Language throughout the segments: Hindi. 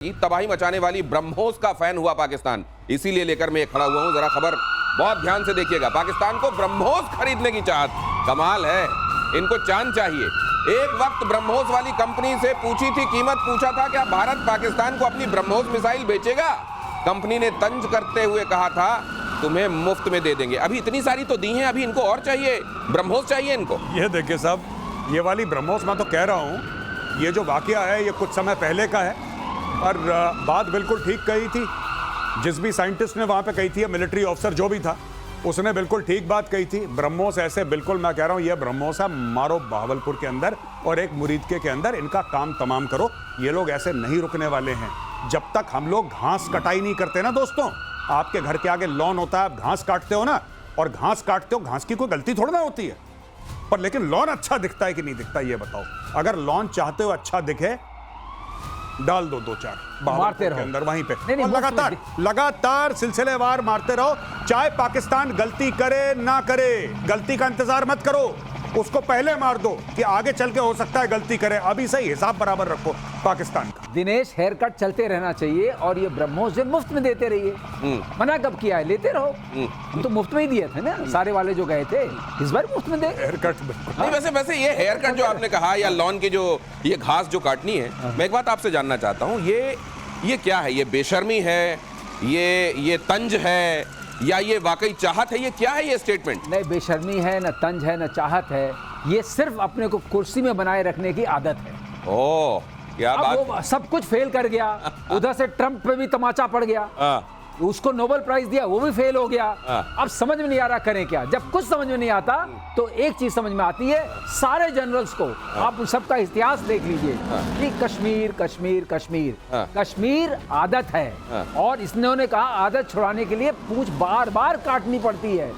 तबाही मचाने वाली ब्रह्मोस का फैन हुआ पाकिस्तान, इसीलिए लेकर मैं खड़ा हुआ हूं। जरा खबर बहुत ध्यान से देखिएगा। पाकिस्तान को ब्रह्मोस खरीदने की चाहत, कमाल है, इनको चांद चाहिए। एक वक्त ब्रह्मोस वाली कंपनी से पूछी थी कीमत, पूछा था क्या भारत पाकिस्तान को अपनी ब्रह्मोस मिसाइल बेचेगा? कंपनी ने तंज करते हुए कहा था तुम्हें मुफ्त में दे देंगे। अभी इतनी सारी तो दी हैं, अभी इनको और चाहिए, ब्रह्मोस चाहिए इनको। ये देखिए साहब, ये वाली ब्रह्मोस, मैं तो कह रहा हूँ ये जो वाकया है ये कुछ समय पहले का है और बात बिल्कुल ठीक कही थी। जिस भी साइंटिस्ट ने वहाँ पे कही थी, मिलिट्री ऑफिसर जो भी था, उसने बिल्कुल ठीक बात कही थी। ब्रह्मोस ऐसे बिल्कुल, मैं कह रहा हूँ ये ब्रह्मोस है, मारो बहावलपुर के अंदर और एक मुरीदके के अंदर, इनका काम तमाम करो। ये लोग ऐसे नहीं रुकने वाले हैं जब तक हम लोग घास कटाई नहीं करते ना। दोस्तों, आपके घर के आगे लॉन होता है, आप घास काटते हो ना, और घास काटते हो, घास की कोई गलती थोड़ा ना होती है, पर लेकिन लॉन अच्छा दिखता है कि नहीं दिखता ये बताओ। अगर लॉन चाहते हो अच्छा दिखे, डाल दो 2-4 मारते रहो के अंदर वहीं पे, नहीं, और लगातार सिलसिलेवार मारते रहो। चाहे पाकिस्तान गलती करे ना करे, गलती का इंतजार मत करो, उसको पहले मार दो कि आगे चल के हो सकता है गलती करे। अभी सही हिसाब बराबर रखो पाकिस्तान का। दिनेश, हेयर कट चलते रहना चाहिए और ये ब्रह्मोस जो मुफ्त में देते रहिए। मना कब किया है? लेते रहो। हम तो मुफ्त में ही दिए थे ना, सारे वाले जो गए थे, इस बार मुफ्त में दे। हेयर कट नहीं, वैसे ये हेयर कट जो आपने कहा या लॉन की जो ये घास जो काटनी है, मैं एक बात आपसे जानना चाहता हूँ, ये क्या है? ये बेशर्मी है, ये तंज है, या ये वाकई चाहत है? ये क्या है ये स्टेटमेंट? नहीं, बेशर्मी है, न तंज है, न चाहत है, ये सिर्फ अपने को कुर्सी में बनाए रखने की आदत है। ओह, क्या अब बात। वो सब कुछ फेल कर गया, उधर से ट्रंप पे भी तमाचा पड़ गया, उसको नोबेल प्राइज दिया, वो भी फेल हो गया। अब समझ में नहीं आ रहा करें क्या। जब कुछ समझ में नहीं आता तो एक चीज समझ में आती है, सारे जनरल्स को आप सबका इतिहास देख लीजिए कि कश्मीर कश्मीर कश्मीर कश्मीर आदत है, और इन्होंने कहा आदत छुड़ाने के लिए पूंछ बार बार काटनी पड़ती है।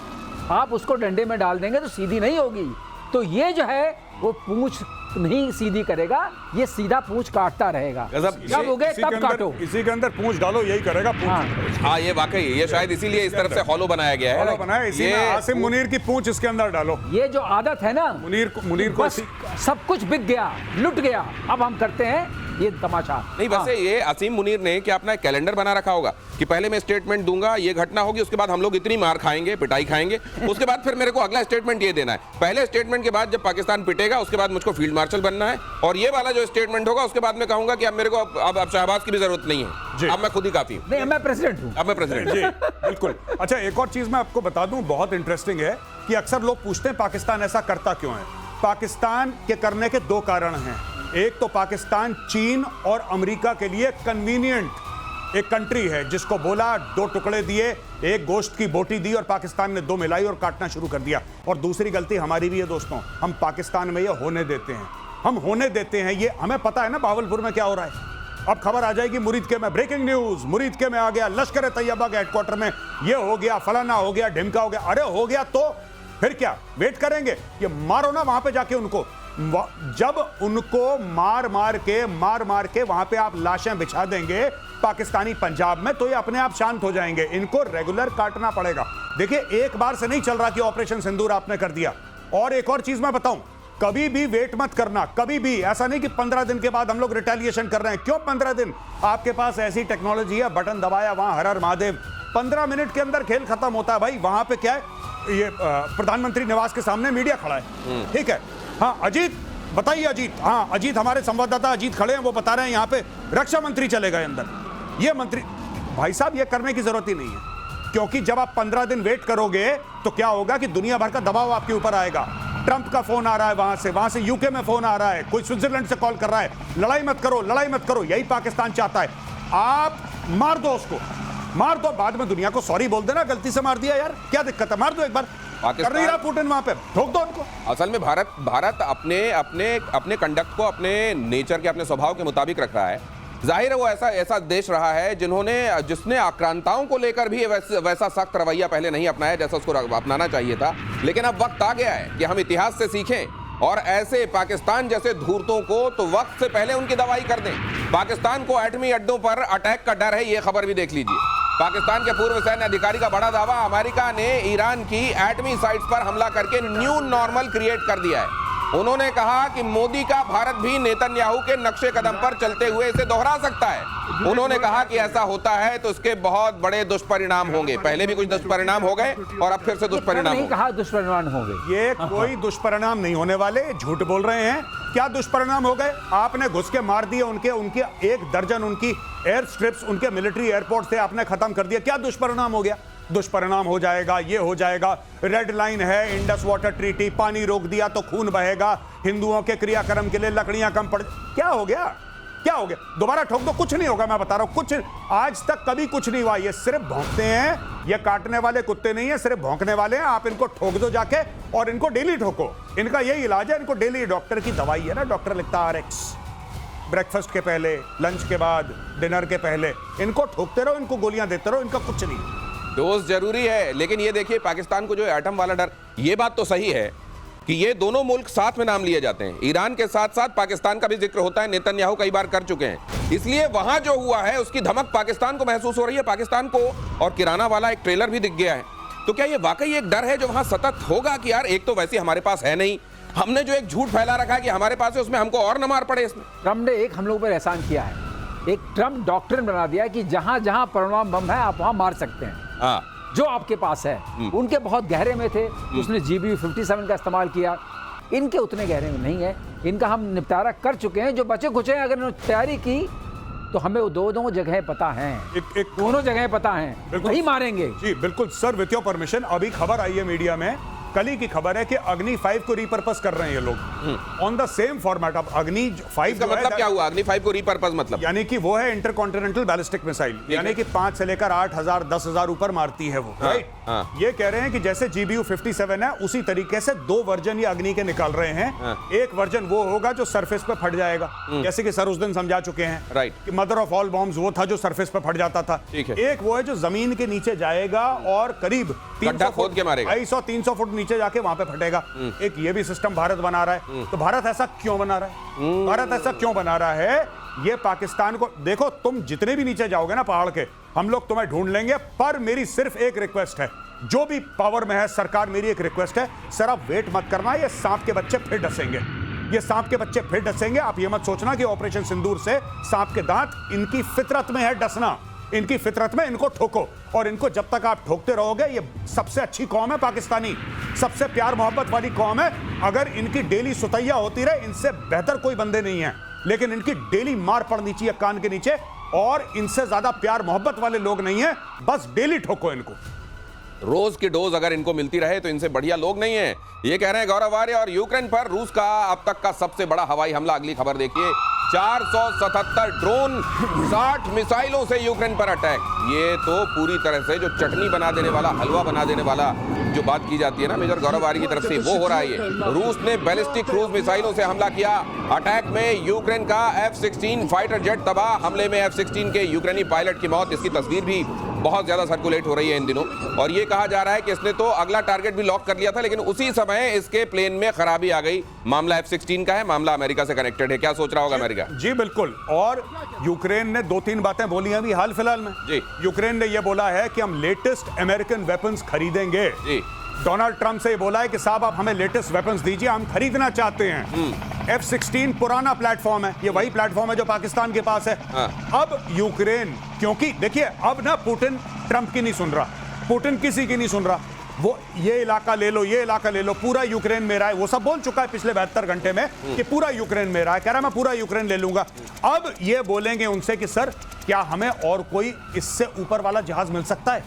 आप उसको डंडे में डाल देंगे तो सीधी नहीं होगी, तो ये जो है वो पूंछ नहीं सीधी करेगा, ये सीधा पूंछ काटता रहेगा। जब हो गए तब काटो, इसी के अंदर पूंछ डालो, यही करेगा पूंछ। हाँ, ये वाकई, ये शायद इसीलिए इस तरफ से हॉलो बनाया गया है। हॉलो बनाया, इसी में आसिम मुनीर की पूंछ इसके अंदर डालो। ये जो आदत है ना, मुनीर को सब कुछ बिक गया, लुट गया। अब हम करते हैं ये तमाशा। नहीं, वैसे ये असीम मुनीर ने क्या अपना कैलेंडर बना रखा होगा कि पहले मैं स्टेटमेंट दूंगा, ये घटना होगी, उसके बाद हम लोग इतनी मार खाएंगे, पिटाई खाएंगे, उसके बाद फिर मेरे को अगला स्टेटमेंट ये देना है। पहले स्टेटमेंट के बाद जब पाकिस्तान पिटेगा, उसके बाद मुझको फील्ड मार्शल बनना है, और ये वाला जो स्टेटमेंट होगा उसके बाद मैं कहूंगा कि अब मेरे को अब शहबाज की भी जरूरत नहीं है, अब मैं खुद ही काफी हूं। नहीं, मैं प्रेसिडेंट हूं। अब मैं प्रेसिडेंट। जी बिल्कुल। अच्छा, एक और चीज मैं आपको बता दूं, बहुत इंटरेस्टिंग है कि अक्सर लोग पूछते हैं पाकिस्तान ऐसा करता क्यों है। पाकिस्तान के करने के 2 कारण हैं। एक तो पाकिस्तान चीन और अमेरिका के लिए कन्वीनियंट एक कंट्री है, जिसको बोला 2 टुकड़े दिए, एक गोश्त की बोटी दी और पाकिस्तान ने 2 मिलाई और काटना शुरू कर दिया। और दूसरी गलती हमारी भी है दोस्तों, हम पाकिस्तान में ये होने देते हैं, हम होने देते हैं। ये हमें पता है ना बहावलपुर में क्या हो रहा है। अब खबर आ जाएगी मुरीदके में, ब्रेकिंग न्यूज, मुरीदके में आ गया, लश्कर तैयबा के हेडक्वार्टर में ये हो गया, फलाना हो गया, ढिमका हो गया। अरे हो गया तो फिर क्या वेट करेंगे? ये मारो ना वहां पे जाके उनको। जब उनको मार मार के वहां पे आप लाशें बिछा देंगे पाकिस्तानी पंजाब में, तो ये अपने आप शांत हो जाएंगे। इनको रेगुलर काटना पड़ेगा। देखिए, एक बार से नहीं चल रहा कि ऑपरेशन सिंदूर आपने कर दिया। और एक और चीज मैं बताऊं, कभी भी वेट मत करना, कभी भी ऐसा नहीं कि 15 दिन के बाद हम लोग रिटेलिएशन कर रहे हैं। क्यों 15 दिन? आपके पास ऐसी टेक्नोलॉजी है, बटन दबाया, वहां हर हर महादेव, 15 मिनट के अंदर खेल खत्म होता है भाई। वहां पे क्या है, ये प्रधानमंत्री निवास के सामने मीडिया खड़ा है, ठीक है। हाँ अजीत, बताइए अजीत। हाँ अजीत, हमारे संवाददाता अजीत खड़े हैं, वो बता रहे हैं यहाँ पे रक्षा मंत्री चले गए अंदर। ये मंत्री, भाई साहब ये करने की जरूरत ही नहीं है, क्योंकि जब आप 15 दिन वेट करोगे तो क्या होगा कि दुनिया भर का दबाव आपके ऊपर आएगा। ट्रंप का फोन आ रहा है वहां से यूके में फोन आ रहा है, कोई स्विट्जरलैंड से कॉल कर रहा है, लड़ाई मत करो, लड़ाई मत करो। यही पाकिस्तान चाहता है। आप मार दो उसको, मार दो, बाद में दुनिया को सॉरी बोल देना, गलती से मार दिया यार, क्या दिक्कत है, मार दो एक बार। कर नहीं रहा पुतिन वहां पे, ठोक दो उनको। असल में भारत अपने कंडक्ट को अपने नेचर के, अपने स्वभाव के मुताबिक रख रहा है। जाहिर है वो ऐसा देश रहा है जिसने आक्रांताओं को लेकर भी वैसा सख्त रवैया पहले नहीं अपनाया जैसा उसको अपनाना चाहिए था। लेकिन अब वक्त आ गया है कि हम इतिहास से सीखें और ऐसे पाकिस्तान जैसे धूर्तों को तो वक्त से पहले उनकी दवाई कर दें। पाकिस्तान को एटमी अड्डों पर अटैक का डर है, ये खबर भी देख लीजिए। पाकिस्तान के पूर्व सैन्य अधिकारी का बड़ा दावा, अमेरिका ने ईरान की एटमी साइट्स पर हमला करके न्यू नॉर्मल क्रिएट कर दिया है। उन्होंने कहा कि मोदी का भारत भी नेतन्याहू के नक्शे कदम पर चलते हुए इसे दोहरा सकता है। उन्होंने कहा कि ऐसा होता है तो इसके बहुत बड़े दुष्परिणाम होंगे। पहले भी कुछ दुष्परिणाम हो गए और अब फिर से दुष्परिणाम नहीं कहा दुष्परिणाम होंगे। ये कोई दुष्परिणाम नहीं होने वाले, झूठ बोल रहे हैं। क्या दुष्परिणाम हो गए? आपने घुस के मार दिए उनके 1 दर्जन उनकी एयर स्ट्रिप्स, उनके मिलिट्री एयरपोर्ट से आपने खत्म कर दिया। क्या दुष्परिणाम हो गया? दुष्परिणाम हो जाएगा, ये हो जाएगा, रेड लाइन है, इंडस वाटर ट्रीटी, पानी रोक दिया तो खून बहेगा, हिंदुओं के क्रियाक्रम के लिए लकड़ियां कम पड़। क्या हो गया? क्या हो गया? दोबारा ठोक दो, कुछ नहीं होगा। मैं बता रहा हूं, कुछ आज तक कभी कुछ नहीं हुआ। ये सिर्फ भौंकते हैं, ये काटने वाले कुत्ते नहीं है, सिर्फ भौंकने वाले हैं। आप इनको ठोक दो जाके और इनको डेली ठोको। इनका यही इलाज है, इनको डेली। डॉक्टर की दवाई है ना, डॉक्टर लिखता RX, ब्रेकफास्ट के पहले, लंच के बाद, डिनर के पहले। इनको ठोकते रहो, इनको गोलियां देते रहो, इनका कुछ नहीं। डोज जरूरी है, लेकिन ये देखिए पाकिस्तान को जो एटम वाला डर, ये बात तो सही है कि ये दोनों मुल्क साथ में नाम लिए जाते हैं। ईरान के साथ साथ पाकिस्तान का भी जिक्र होता है, नेतन्याहू कई बार कर चुके हैं। इसलिए वहां जो हुआ है उसकी धमक पाकिस्तान को महसूस हो रही है, पाकिस्तान को। और किराना वाला एक ट्रेलर भी दिख गया है। तो क्या ये वाकई एक डर है जो वहां सतत होगा कि यार एक तो वैसे हमारे पास है नहीं, हमने जो एक झूठ फैला रखा है कि हमारे पास है, उसमें हमको और न मार पड़े इसमें। ट्रम्प ने एक हम लोगों पर एहसान किया है, एक ट्रम्प डॉक्ट्रिन बना दिया कि जहां जहां परमाणु बम है आप वहां मार सकते हैं। हाँ, जो आपके पास है। उनके बहुत गहरे में थे, उसने GBU-57 का इस्तेमाल किया। इनके उतने गहरे में नहीं है, इनका हम निपटारा कर चुके हैं। जो बचे कुछ हैं, अगर इन्होंने तैयारी की तो हमें वो दो जगह पता हैं, दोनों जगह पता हैं, वही मारेंगे। जी बिल्कुल सर, विथ योर परमिशन। अभी खबर आई है मीडिया में, कल ही की खबर है कि अग्नि 5 को रिपर्पस कर रहे हैं ये लोग ऑन द सेम फॉर्मेट। अब अग्नि 5 का मतलब क्या हुआ? अग्नि 5 को रिपर्पस मतलब यानी कि वो है इंटरकॉन्टिनेंटल बैलिस्टिक मिसाइल, यानी कि 5 से लेकर 8,000 10,000 ऊपर मारती है वो। राइट। ये कह रहे हैं कि जैसे GBU-57 है उसी तरीके से 2 वर्जन ये अग्नि के निकाल रहे हैं। एक वर्जन वो होगा जो सरफेस पे फट जाएगा, जैसे कि सर उस दिन समझा चुके हैं। राइट। कि मदर ऑफ ऑल बॉम्ब्स वो था जो सरफेस पे फट जाता था। एक वो है जो जमीन के नीचे जाएगा और करीब 300 खोद के मारेगा, 250-300 फुट नीचे जाके वहां पे फटेगा। एक ये भी सिस्टम भारत बना रहा है। तो भारत ऐसा क्यों बना रहा है? भारत ऐसा क्यों बना रहा है? ये पाकिस्तान को देखो, तुम जितने भी नीचे जाओगे ना पहाड़ के, हम लोग तुम्हें ढूंढ लेंगे। पर मेरी सिर्फ एक रिक्वेस्ट है, जो भी पावर में है सरकार, मेरी एक रिक्वेस्ट है, सर आप वेट मत करना, ये सांप के बच्चे फिर डसेंगे। ये सांप के बच्चे फिर डसेंगे। आप ये मत सोचना कि ऑपरेशन सिंदूर से सांप के दांत, इनकी फितरत में है डसना, इनकी फितरत में। इनको ठोको, और इनको जब तक आप ठोकते रहोगे, ये सबसे अच्छी कौम है पाकिस्तानी, सबसे प्यार मोहब्बत वाली कौम है। अगर इनकी डेली सुतैया होती रहे, इनसे बेहतर कोई बंदे नहीं है। लेकिन इनकी डेली मार पड़नी चाहिए कान के नीचे, और इनसे ज्यादा प्यार मोहब्बत वाले लोग नहीं है। बस डेली ठोको इनको। रोज की डोज अगर इनको मिलती रहे तो इनसे बढ़िया लोग नहीं है। ये कह रहे हैं गौरव आर्य। और यूक्रेन पर रूस का अब तक का सबसे बड़ा हवाई हमला, अगली खबर देखिए, 477 ड्रोन, 60 मिसाइलों से यूक्रेन पर अटैक। ये तो पूरी तरह से जो चटनी बना देने वाला, हलवा बना देने वाला जो बात की जाती है ना मेजर गौरव आर्य की तरफ से, वो हो रहा है। ये रूस ने बैलिस्टिक क्रूज मिसाइलों से हमला किया। अटैक में यूक्रेन का F-16 फाइटर जेट तबाह। हमले में F-16 के यूक्रेनी पायलट की मौत। इसकी तस्वीर भी बहुत ज्यादा सर्कुलेट हो रही है इन दिनों। और ये कहा जा रहा है कि इसने तो अगला टारगेट भी लॉक कर लिया था, लेकिन उसी समय इसके प्लेन में खराबी आ गई। मामला F-16 का है, मामला अमेरिका से कनेक्टेड है। क्या सोच रहा होगा अमेरिका? जी बिल्कुल। और यूक्रेन ने 2-3 बातें बोली हैं अभी हाल फिलहाल में। जी, यूक्रेन ने यह बोला है कि हम लेटेस्ट अमेरिकन वेपन्स खरीदेंगे। जी, डोनाल्ड ट्रंप से बोला है कि साहब आप हमें लेटेस्ट वेपन्स दीजिए, हम खरीदना चाहते हैं। F-16 पुराना प्लेटफॉर्म है, ये वही प्लेटफॉर्म है जो पाकिस्तान के पास है। अब यूक्रेन, क्योंकि देखिए अब ना पुतिन ट्रंप की नहीं सुन रहा, पुतिन किसी की नहीं सुन रहा। वो ये इलाका ले लो, ये इलाका ले लो, पूरा यूक्रेन मेरा है, वो सब बोल चुका है पिछले 72 घंटे में कि पूरा यूक्रेन मेरा है। कह रहा मैं पूरा यूक्रेन ले लूंगा। अब ये बोलेंगे उनसे कि सर क्या हमें और कोई इससे ऊपर वाला जहाज मिल सकता है?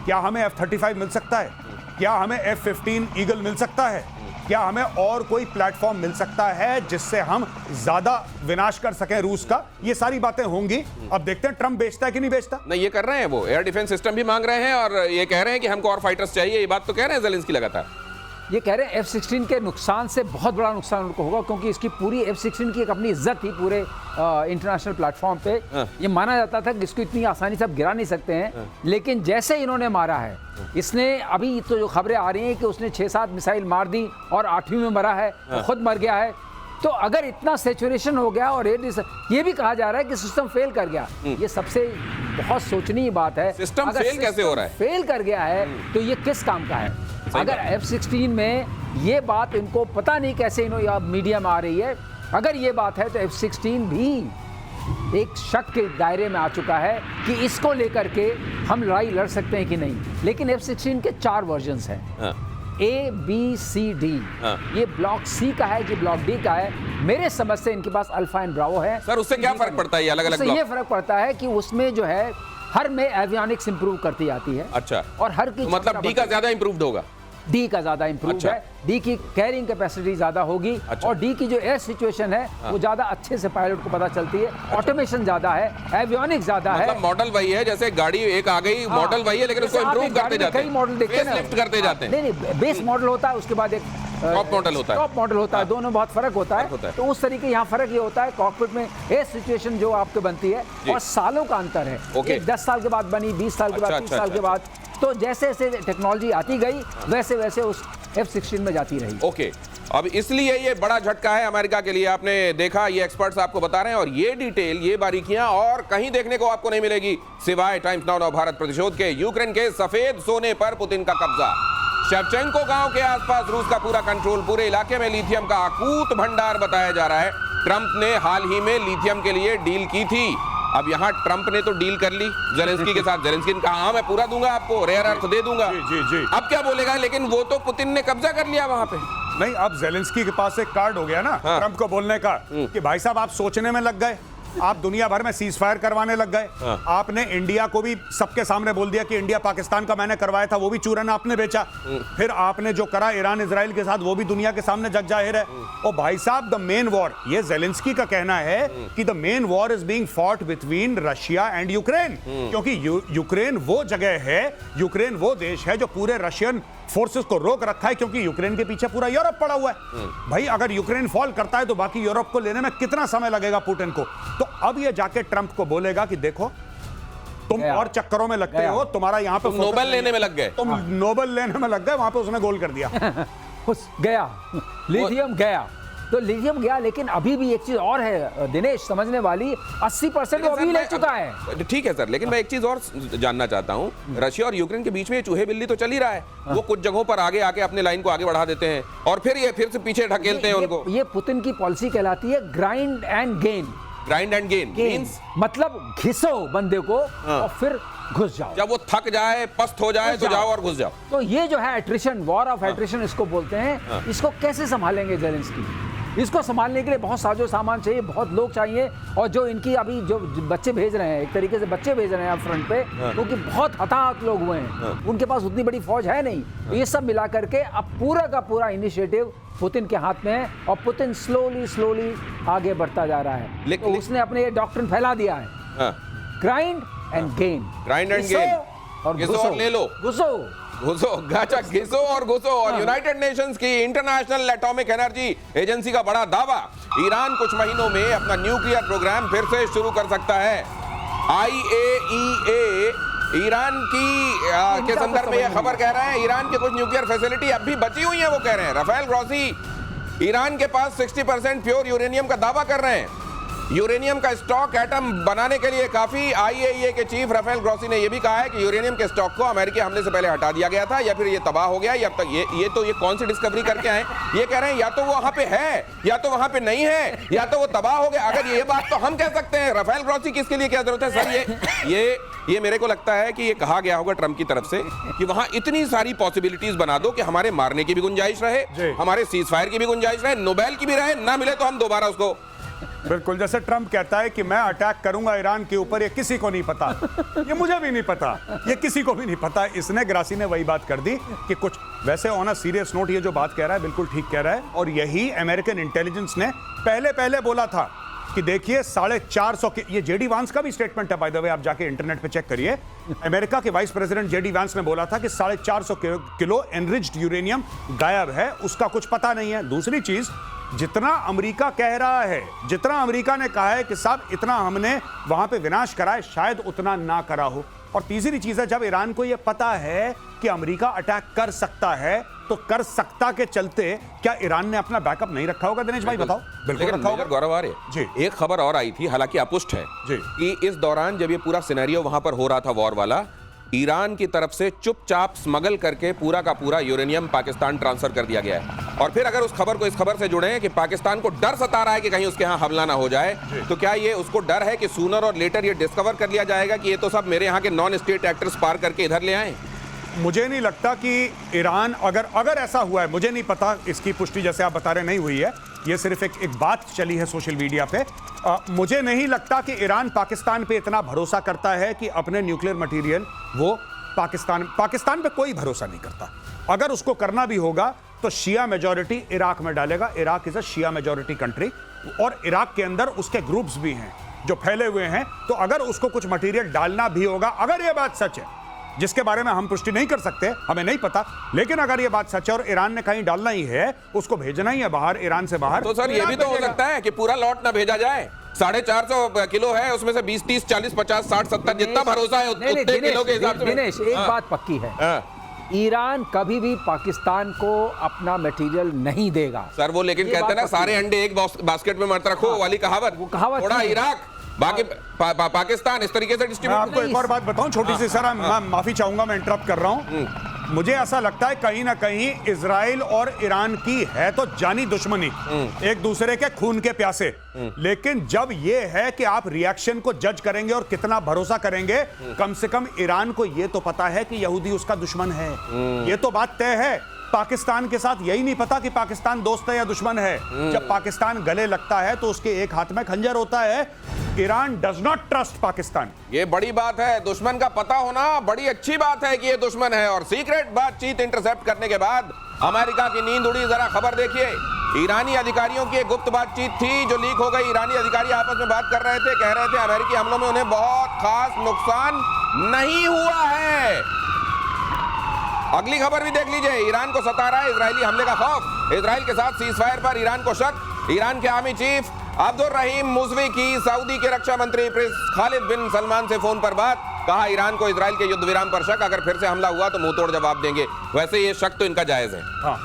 क्या हमें F-35 मिल सकता है? क्या हमें F-15 ईगल मिल सकता है? क्या हमें और कोई प्लेटफॉर्म मिल सकता है जिससे हम ज्यादा विनाश कर सकें रूस का? ये सारी बातें होंगी। अब देखते हैं ट्रंप बेचता है कि नहीं बेचता। नहीं, ये कर रहे हैं, वो एयर डिफेंस सिस्टम भी मांग रहे हैं और ये कह रहे हैं कि हमको और फाइटर्स चाहिए। ये बात तो कह रहे हैं ज़ेलेंस्की लगातार। ये कह रहे हैं F-16 के नुकसान से बहुत बड़ा नुकसान उनको होगा, क्योंकि इसकी पूरी F-16 की एक अपनी इज्जत थी पूरे इंटरनेशनल प्लेटफॉर्म पे। ये माना जाता था कि इसको इतनी आसानी से आप गिरा नहीं सकते हैं, लेकिन जैसे इन्होंने मारा है, इसने अभी तो जो खबरें आ रही हैं कि उसने 6-7 मिसाइल मार दी और 8वीं में मरा है, खुद मर गया है। तो अगर इतना सैचुरेशन हो गया और ये भी कहा जा रहा है कि सिस्टम फेल कर गया, ये सबसे बहुत सोचनीय बात है। सिस्टम फेल कैसे हो रहा है? फेल कर गया है तो ये किस काम का है? अगर F-16 में ये बात इनको पता नहीं कैसे इन्होंने मीडिया में आ रही है। अगर ये बात है तो F-16 भी एक शक के दायरे में आ चुका है कि इसको लेकर के हम लड़ाई लड़ सकते हैं कि नहीं। लेकिन F-16 के 4 वर्जन्स हैं, A, B, C, D। ये ब्लॉक C का है, ये ब्लॉक D का है। मेरे समझ से इनके पास अल्फा एंड ब्रावो है। सर उससे क्या फर्क पड़ता है ये अलग-अलग ब्लॉक? ये फर्क पड़ता है कि उसमें जो है हर में एवियोनिक्स इंप्रूव करती आती है। अच्छा, और हर की तो मतलब डी का ज्यादा इंप्रूव्ड होगा। डी का ज्यादा इंप्रूव अच्छा। है, डी की कैरिंग कैपेसिटी ज्यादा होगी। अच्छा। और डी की जो एयर सिचुएशन है वो ज्यादा अच्छे से पायलट को पता चलती है। ऑटोमेशन ज्यादा है, एवियोनिक्स ज्यादा है। मतलब मॉडल वही है, जैसे गाड़ी एक आ गई, मॉडल वही है, लेकिन उसको जैसे आप इंप्रूव एक करते गाड़ी में जाते कई मॉडल देखते हैं ना, लिफ्ट करते जाते हैं। नहीं, बेस मॉडल होता है, उसके बाद एक टॉप मॉडल होता है। टॉप मॉडल होता है, दोनों बहुत फर्क होता फर्क होता है। है। तो उस तरीके यहाँ फर्क ये होता है कॉकपिट में एयर सिचुएशन जो आपके बनती है और सालों का अंतर है। ओके। एक 10 साल के बाद बनी, 20 साल के बाद, 30 साल के बाद। तो जैसे जैसे टेक्नोलॉजी आती गई वैसे वैसे उस F-16 में जाती रही। ओके, अब इसलिए ये बड़ा झटका है अमेरिका के लिए। आपने देखा, ये एक्सपर्ट्स आपको बता रहे हैं, और ये डिटेल, ये बारीकियां और कहीं देखने को आपको नहीं मिलेगी सिवाय टाइम्स नाउ भारत प्रतिशोध के। यूक्रेन के सफेद सोने पर पुतिन का कब्जा, शेवचेंको गांव के आसपास रूस का पूरा कंट्रोल, पूरे इलाके में लिथियम का अकूत भंडार बताया जा रहा है। ट्रंप ने हाल ही में लिथियम के लिए डील की थी। अब यहाँ ट्रंप ने तो डील कर ली जेलेंस्की के साथ। जेलेंस्की ने कहा हाँ मैं पूरा दूंगा आपको, रेयर अर्थ दे दूंगा। जी। अब क्या बोलेगा? लेकिन वो तो पुतिन ने कब्जा कर लिया वहां पे। नहीं, अब जेलेंस्की के पास एक कार्ड हो गया ना ट्रंप को बोलने का कि भाई साहब आप सोचने में लग गए, आप दुनिया भर में सीज फायर करवाने लग गए। आपने इंडिया को भी सबके सामने बोल दिया कि इंडिया पाकिस्तान का मैंने करवाया था, वो भी चूरन आपने बेचा। फिर आपने जो करा ईरान इजराइल के साथ, वो भी दुनिया के सामने जग जाहिर है। और भाई साहब द मेन वॉर, ये जेलेंस्की का कहना है कि the main war is being fought between Russia and Ukraine, क्योंकि यूक्रेन वो जगह है, यूक्रेन वो देश है जो पूरे रशियन फोर्सेस को रोक रखा है, क्योंकि यूक्रेन के पीछे पूरा यूरोप पड़ा हुआ है। भाई अगर यूक्रेन फॉल करता है तो बाकी यूरोप को लेने में कितना समय लगेगा पुतिन को। तो अब ये जाके ट्रंप को बोलेगा कि देखो तुम और चक्करों में लगते हो, तुम्हारा यहाँ पे नोबेल लेने में लग गए, तुम नोबेल लेने में लग गए। वहां पे उसने गोल कर दिया। गया लिथियम गया, तो लिथियम गया। लेकिन अभी भी एक चीज और है दिनेश समझने वाली, 80% वो अभी ले चुका है। ठीक है सर, लेकिन मैं एक चीज और जानना चाहता हूं। रशिया और यूक्रेन के बीच में ये चूहे बिल्ली तो चल ही रहा है। वो कुछ जगहों पर आगे आके अपने लाइन को आगे बढ़ा देते हैं और फिर ये फिर से पीछे ढकेलते हैं उनको। ये पुतिन की पॉलिसी कहलाती है grind and gain. Grind and gain means मतलब घिसो बंदे को और फिर घुस जाओ। जब वो थक जाए, पस्त हो जाए तो जाओ और घुस जाओ। तो ये जो है एट्रिशन, वॉर ऑफ एट्रिशन इसको बोलते हैं। इसको कैसे संभालेंगे जेलेंस्की? इसको संभालने के लिए बहुत साजो सामान चाहिए, बहुत लोग चाहिए। और जो इनकी अभी जो बच्चे भेज रहे हैं, एक तरीके से बच्चे भेज रहे हैं फ्रंट पे, क्योंकि बहुत हताहत लोग हुए हैं, उनके पास उतनी बड़ी फौज है नहीं। तो ये सब मिला करके अब पूरा का पूरा इनिशिएटिव पुतिन के हाथ में है और पुतिन स्लोली आगे बढ़ता जा रहा है। तो उसने अपने ये डॉक्ट्रिन फैला दिया है, grind and gain, grind and gain, और घिसो और ले लो, घुसो गाचा घिसो और घुसो। और यूनाइटेड नेशंस की इंटरनेशनल एटॉमिक एनर्जी एजेंसी का बड़ा दावा, ईरान कुछ महीनों में अपना न्यूक्लियर प्रोग्राम फिर से शुरू कर सकता है। IAEA ईरान की के संदर्भ में यह खबर कह रहे हैं, ईरान की कुछ न्यूक्लियर फैसिलिटी अब भी बची हुई है। वो कह रहे हैं, राफेल ग्रॉसी ईरान के पास 60% प्योर यूरेनियम का दावा कर रहे हैं। यूरेनियम का स्टॉक एटम बनाने के लिए काफी। IAEA के चीफ राफेल ग्रॉसी ने यह भी कहा है कि यूरेनियम के स्टॉक को अमेरिकी हमले से पहले हटा दिया गया था, या फिर ये तबाह हो गया, या तक ये कौन सी डिस्कवरी करके आए। ये कह रहे हैं या तो वो वहां पे है, या तो वहां पे नहीं है, या तो वो तबाह हो गया। अगर ये बात तो हम कह सकते हैं, राफेल ग्रॉसी की इसके लिए क्या जरूरत है सर? ये मेरे को लगता है कि ये कहा गया होगा ट्रंप की तरफ से कि वहां इतनी सारी पॉसिबिलिटीज बना दो कि हमारे मारने की भी गुंजाइश रहे, हमारे सीज फायर की भी गुंजाइश रहे, नोबेल की भी रहे, ना मिले तो हम दोबारा उसको। बिल्कुल, जैसे ट्रंप कहता है कि मैं अटैक करूंगा ईरान के ऊपर, ये किसी को नहीं पता, ये मुझे भी नहीं पता, ये किसी को भी नहीं पता। इसने ग्रासी ने वही बात कर दी कि कुछ वैसे ऑन अ सीरियस नोट ये जो बात कह रहा है बिल्कुल ठीक कह रहा है। और यही अमेरिकन इंटेलिजेंस ने पहले बोला था कि देखिए 450 के, ये जेडी वांस का भी स्टेटमेंट है बाय द वे, आप जाके इंटरनेट पे चेक करिए। अमेरिका के वाइस प्रेसिडेंट जेडी वांस ने बोला था कि 450 किलो एनरिच्ड यूरेनियम गायब है, उसका कुछ पता नहीं है। दूसरी चीज, जितना अमेरिका कह रहा है, जितना अमेरिका ने कहा है कि साहब इतना हमने वहां पे विनाश करा है, शायद उतना ना करा हो। और तीसरी चीज है, जब ईरान को यह पता है कि अमेरिका अटैक कर सकता है, तो कर सकता के चलते क्या ईरान ने अपना बैकअप नहीं रखा होगा? दिनेश भाई बताओ। बिल्कुल रखा होगा। गौरव आर्य जी, एक खबर और आई थी, हालांकि अपुष्ट है जी, कि इस दौरान जब ये पूरा सिनेरियो वहां पर हो रहा था वॉर वाला, ईरान की तरफ से चुपचाप स्मगल करके पूरा का पूरा यूरेनियम पाकिस्तान ट्रांसफर कर दिया गया है। और फिर अगर उस खबर को इस खबर से जुड़े कि पाकिस्तान को डर सता रहा है कि कहीं उसके यहाँ हमला ना हो जाए, तो क्या ये उसको डर है कि सूनर और लेटर ये डिस्कवर कर लिया जाएगा कि ये तो सब मेरे यहाँ के नॉन स्टेट एक्टर्स पार करके इधर ले आए? मुझे नहीं लगता कि ईरान, अगर ऐसा हुआ है, मुझे नहीं पता, इसकी पुष्टि जैसे आप बता रहे नहीं हुई है, ये सिर्फ एक बात चली है सोशल मीडिया पे। मुझे नहीं लगता कि ईरान पाकिस्तान पे इतना भरोसा करता है कि अपने न्यूक्लियर मटेरियल वो पाकिस्तान पे कोई भरोसा नहीं करता। अगर उसको करना भी होगा तो शिया मेजॉरिटी इराक में डालेगा। Iraq is a Shia majority country और इराक के अंदर उसके ग्रुप्स भी हैं जो फैले हुए हैं। तो अगर उसको कुछ मटेरियल डालना भी होगा, अगर यह बात सच है, जिसके बारे में हम पुष्टि नहीं कर सकते, हमें नहीं पता, लेकिन अगर यह बात सच है और ईरान ने कहीं डालना ही है, उसको भेजना ही है बाहर, ईरान से बाहर, तो सर ये भी तो हो सकता है कि पूरा लॉट ना भेजा जाए। 450 किलो है, उसमें से 20, 30, 40, 50, 60, 70 जितना भरोसा है उतने किलो के हिसाब से। दिनेश, एक बात पक्की है, ईरान कभी भी पाकिस्तान को अपना मटेरियल नहीं देगा सर। वो लेकिन कहते हैं ना, सारे अंडे एक बास्केट में मत रखो वाली कहावत, वो कहावत थोड़ा इराक बाकी पाकिस्तान इस तरीके से मैं डिस्ट्रीब्यूट। आपको एक और बात बताऊं छोटी सी सर, मैं माफी चाहूंगा, मैं इंटरप्ट कर रहा हूं। मुझे ऐसा लगता है कहीं ना कहीं इजराइल और ईरान की है तो जानी दुश्मनी, एक दूसरे के खून के प्यासे, लेकिन जब ये है कि आप रिएक्शन को जज करेंगे और कितना भरोसा करेंगे, कम से कम ईरान को ये तो पता है कि यहूदी उसका दुश्मन है, ये तो बात तय है। पाकिस्तान के साथ यही नहीं पता कि पाकिस्तान दोस्त है या दुश्मन है। जब पाकिस्तान गले लगता है तो उसके एक हाथ में खंजर होता है। Iran does not trust Pakistan. ये बड़ी बात है, दुश्मन का पता होना बड़ी अच्छी बात है कि ये दुश्मन है। और सीक्रेट बातचीत इंटरसेप्ट करने के बाद अमेरिका की नींद उड़ी। जरा खबर देखिए, ईरानी अधिकारियों की एक गुप्त बातचीत थी जो लीक हो गई। ईरानी अधिकारी आपस में बात कर रहे थे, कह रहे थे अमेरिकी हमलों में उन्हें बहुत खास नुकसान नहीं हुआ है। अगली खबर भी देख लीजिए, ईरान को सता रहा है इजरायली हमले का खौफ। इजराइल के साथ सीजफायर पर ईरान को शक। ईरान के आर्मी चीफ अब्दुल रहीम मुजवी की सऊदी के रक्षा मंत्री प्रिंस खालिद बिन सलमान से फोन पर बात। कहा ईरान को इजराइल के युद्ध विराम पर शक, अगर फिर से हमला हुआ तो मुंह तोड़ जवाब देंगे। वैसे ये शक तो इनका जायज है,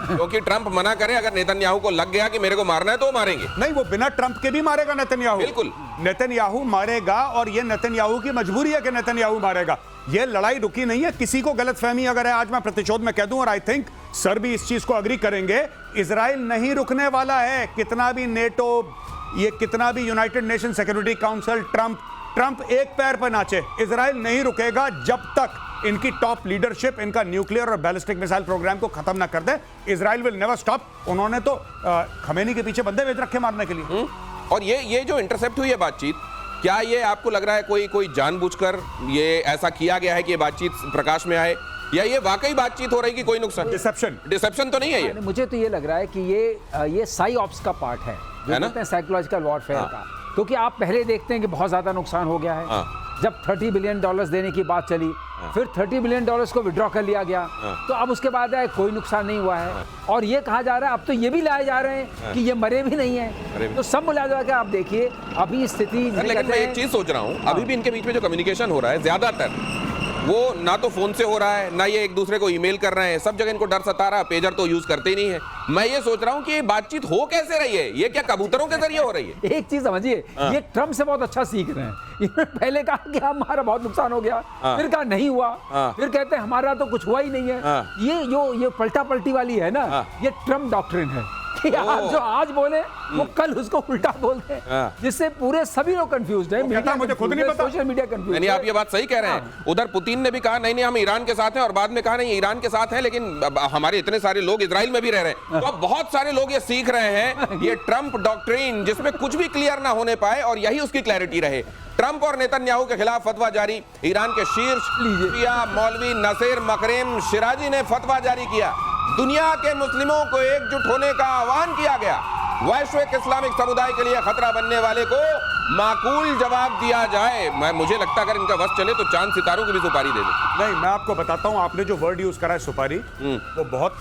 क्योंकि ट्रंप मना करे, अगर नेतन्याहू को लग गया कि मेरे को मारना है तो मारेंगे। नहीं, वो बिना ट्रंप के भी मारेगा नेतन्याहू। बिल्कुल, नेतन्याहू मारेगा और ये नेतन्याहू की मजबूरी है कि नेतन्याहू मारेगा। ये लड़ाई रुकी नहीं है। किसी को गलतफहमी अगर है, आज मैं प्रतिशोध में कह दूं, और आई थिंक सर भी इस चीज को अग्री करेंगे, इजराइल नहीं रुकने वाला है। कितना भी नेटो, ये कितना भी United nation security council, Trump एक पैर पर नाचे, इजराइल नहीं रुकेगा जब तक इनकी टॉप लीडरशिप इनका न्यूक्लियर और बैलिस्टिक मिसाइल प्रोग्राम को खत्म ना कर दे। Israel will never stop. उन्होंने तो खमेनी के पीछे बंदे भेज रखे मारने के लिए। और ये जो इंटरसेप्ट हुई है बातचीत, क्या ये आपको लग रहा है कोई जानबूझकर ये ऐसा किया गया है कि ये बातचीत प्रकाश में आए, या ये वाकई बातचीत हो रही कि कोई नुकसान? डिसेप्शन तो नहीं है ये? मुझे तो ये लग रहा है कि ये साई ऑप्स का पार्ट है, जो कहते हैं साइकोलॉजिकल वॉरफेयर का। क्योंकि आप पहले देखते हैं कि बहुत ज्यादा नुकसान हो गया है। जब $30 बिलियन देने की बात चली, फिर $30 बिलियन को विड्रॉ कर लिया गया, तो अब उसके बाद कोई नुकसान नहीं हुआ है। और ये कहा जा रहा है, अब तो ये भी लाए जा रहे हैं कि ये मरे भी नहीं है। तो सब मिला के आप देखिए अभी स्थिति। लेकिन मैं एक चीज सोच रहा हूँ, अभी भी इनके बीच में जो कम्युनिकेशन हो रहा है, ज्यादातर वो ना तो फोन से हो रहा है, ना ये एक दूसरे को ईमेल कर रहे हैं। सब जगह इनको डर सता रहा है, पेजर तो यूज करते ही नहीं है। मैं ये सोच रहा हूँ कि ये बातचीत हो कैसे रही है, ये क्या कबूतरों के जरिए हो रही है? ये एक चीज समझिए, ये ट्रंप से बहुत अच्छा सीख रहे हैं। इन्होंने पहले कहा कि हमारा बहुत नुकसान हो गया, फिर कहा नहीं हुआ, फिर कहते हैं हमारा तो कुछ हुआ ही नहीं है। ये पलटा पलटी वाली है ना, ये ट्रंप डॉक्ट्रिन है कि आप जो आज बोले वो कल उसको उल्टा बोलते हैं, जिससे पूरे सभी लोग कंफ्यूज्ड हैं। मीडिया मुझे खुद नहीं पता, सोशल मीडिया कंफ्यूज। नहीं, आप ये बात सही कह रहे हैं। उधर पुतिन ने भी कहा नहीं हम ईरान के साथ हैं, और बाद में कहा नहीं ईरान के साथ हैं, लेकिन हमारे इतने सारे लोग इजराइल में भी रह रहे हैं। तो अब बहुत सारे लोग ये सीख रहे हैं ये ट्रंप डॉक्ट्रिन, जिसमें कुछ भी क्लियर ना होने पाए और यही उसकी क्लैरिटी रहे। ट्रंप और नेतन्याहू के खिलाफ फतवा जारी। ईरान के शीर्ष मौलवी नसीर मकरेम शिराजी ने फतवा जारी किया। दुनिया के मुस्लिमों को एकजुट होने का आह्वान किया गया। वैश्विक इस्लामिक समुदाय के लिए खतरा बनने वाले को माकूल जवाब दिया जाए। मुझे लगता है अगर इनका वश चले तो चांद सितारों की भी सुपारी दे दे। नहीं, मैं आपको बताता हूं, आपने जो वर्ड यूज करा है सुपारी, वो बहुत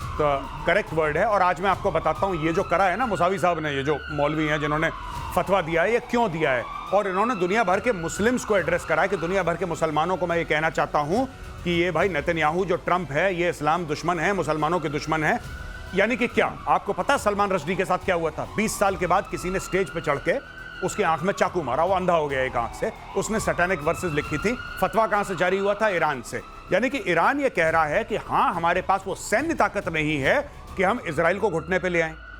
करेक्ट वर्ड है। और आज मैं आपको बताता हूं, ये जो करा है ना मुसावी साहब ने, ये जो मौलवी हैं जिन्होंने फतवा दिया है, ये क्यों दिया है। और इन्होंने दुनिया भर के मुस्लिम्स को एड्रेस करा है कि दुनिया भर के मुसलमानों को मैं ये कहना चाहता हूं कि ये भाई नेतन्याहू जो ट्रंप है, ये इस्लाम दुश्मन है, मुसलमानों के दुश्मन है। यानी कि क्या आपको पता सलमान रश्दी के साथ क्या हुआ था? 20 साल के बाद किसी ने स्टेज पे चढ़ के उसकी आंख में चाकू मारा, वो अंधा हो गया एक आंख से। उसने सैटेनिक वर्सेस लिखी थी। फतवा कहां से जारी हुआ था? ईरान से। यानी कि ईरान ये कह रहा है कि हां, हमारे पास वो सैन्य ताकत नहीं है कि हम इजराइल को घुटने पे ले आएं।